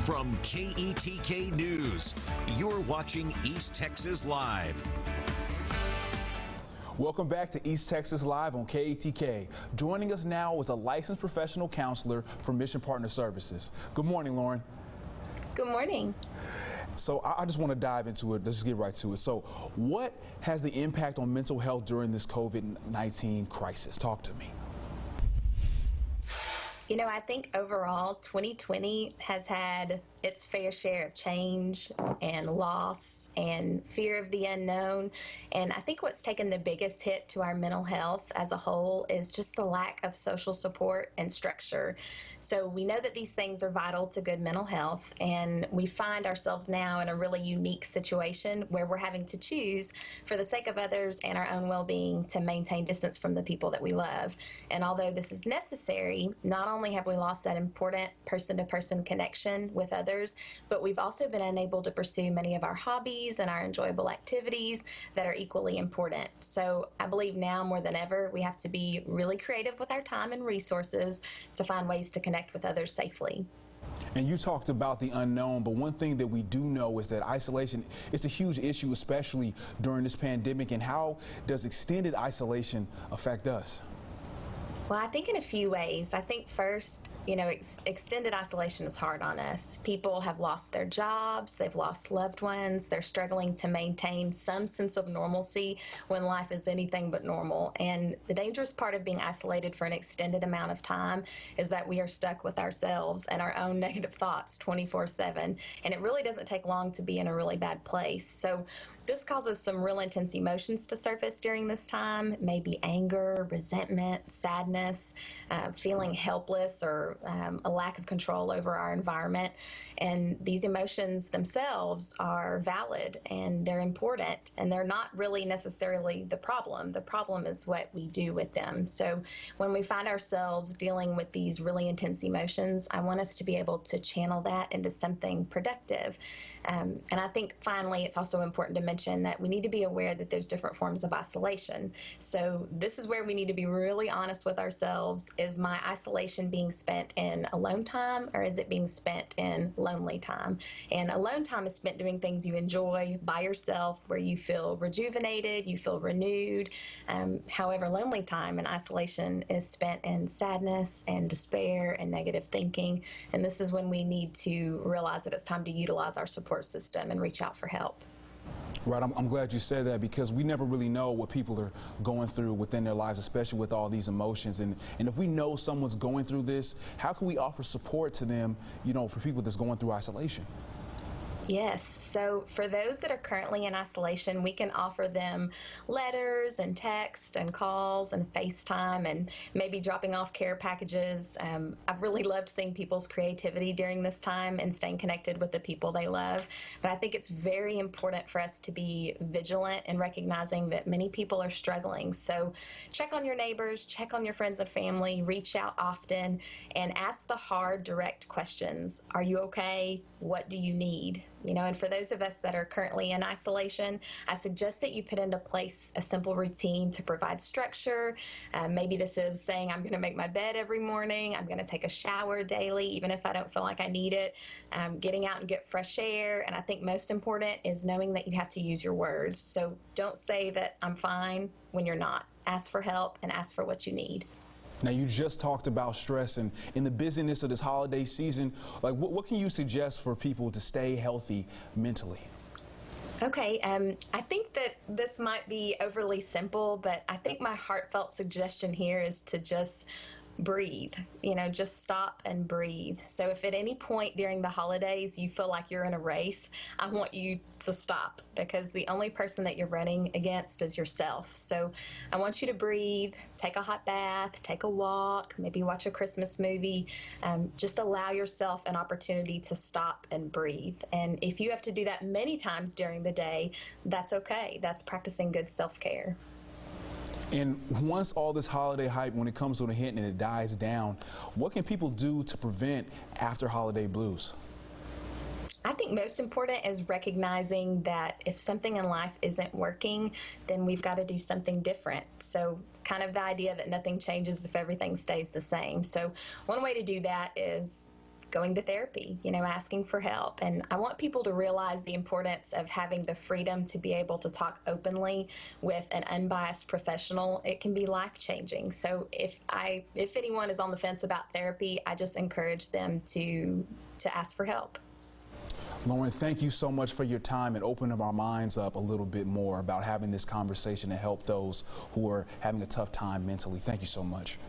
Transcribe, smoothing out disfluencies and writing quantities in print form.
From KETK News, you're watching East Texas Live. Welcome back to East Texas Live on KETK. Joining us now is a licensed professional counselor from Mission Partner Services. Good morning, Lauren. Good morning. So I just want to dive into it. Let's just get right to it. So what has the impact on mental health during this COVID-19 crisis? Talk to me. You know, I think overall 2020 has had its fair share of change and loss and fear of the unknown. And I think what's taken the biggest hit to our mental health as a whole is just the lack of social support and structure. So we know that these things are vital to good mental health, and we find ourselves now in a really unique situation where we're having to choose, for the sake of others and our own well-being, to maintain distance from the people that we love. And although this is necessary, not only have we lost that important person-to-person connection with others, but we've also been unable to pursue many of our hobbies and our enjoyable activities that are equally important. So I believe now more than ever, we have to be really creative with our time and resources to find ways to connect with others safely. And you talked about the unknown, but one thing that we do know is that isolation is a huge issue, especially during this pandemic. And how does extended isolation affect us? Well, I think in a few ways. I think first, you know, extended isolation is hard on us. People have lost their jobs, they've lost loved ones, they're struggling to maintain some sense of normalcy when life is anything but normal. And the dangerous part of being isolated for an extended amount of time is that we are stuck with ourselves and our own negative thoughts 24/7. And it really doesn't take long to be in a really bad place. So this causes some real intense emotions to surface during this time, maybe anger, resentment, sadness, feeling helpless, or a lack of control over our environment. And these emotions themselves are valid and they're important, and they're not really necessarily the problem. The problem is what we do with them. So when we find ourselves dealing with these really intense emotions, I want us to be able to channel that into something productive. And I think finally it's also important to mention that we need to be aware that there's different forms of isolation. So this is where we need to be really honest with ourselves. Is my isolation being spent in alone time, or is it being spent in lonely time? And alone time is spent doing things you enjoy by yourself, where you feel rejuvenated, you feel renewed. However, lonely time and isolation is spent in sadness and despair and negative thinking. And this is when we need to realize that it's time to utilize our support system and reach out for help. Right, I'm glad you said that, because we never really know what people are going through within their lives, especially with all these emotions. And if we know someone's going through this, how can we offer support to them, you know, for people that's going through isolation? Yes. So for those that are currently in isolation, we can offer them letters and text and calls and FaceTime and maybe dropping off care packages. I've really loved seeing people's creativity during this time and staying connected with the people they love. But I think it's very important for us to be vigilant in recognizing that many people are struggling. So check on your neighbors, check on your friends and family, reach out often, and ask the hard, direct questions. Are you okay? What do you need? You know, and for those of us that are currently in isolation, I suggest that you put into place a simple routine to provide structure. Maybe this is saying, I'm going to make my bed every morning. I'm going to take a shower daily, even if I don't feel like I need it. Getting out and get fresh air. And I think most important is knowing that you have to use your words. So don't say that I'm fine when you're not. Ask for help and ask for what you need. Now, you just talked about stress, and in the busyness of this holiday season, like what can you suggest for people to stay healthy mentally? Okay, I think that this might be overly simple, but I think my heartfelt suggestion here is to just breathe, you know, just stop and breathe. So if at any point during the holidays you feel like you're in a race, I want you to stop, because the only person that you're running against is yourself. So I want you to breathe, take a hot bath, take a walk, maybe watch a Christmas movie. Just allow yourself an opportunity to stop and breathe. And if you have to do that many times during the day, that's okay. That's practicing good self-care. And once all this holiday hype, when it comes to a hint and it dies down, what can people do to prevent after holiday blues? I think most important is recognizing that if something in life isn't working, then we've got to do something different. So kind of the idea that nothing changes if everything stays the same. So one way to do that is going to therapy, asking for help. And I want people to realize the importance of having the freedom to be able to talk openly with an unbiased professional. It can be life-changing. So if anyone is on the fence about therapy, I just encourage them to ask for help. Lauren, thank you so much for your time and opening our minds up a little bit more about having this conversation to help those who are having a tough time mentally. Thank you so much.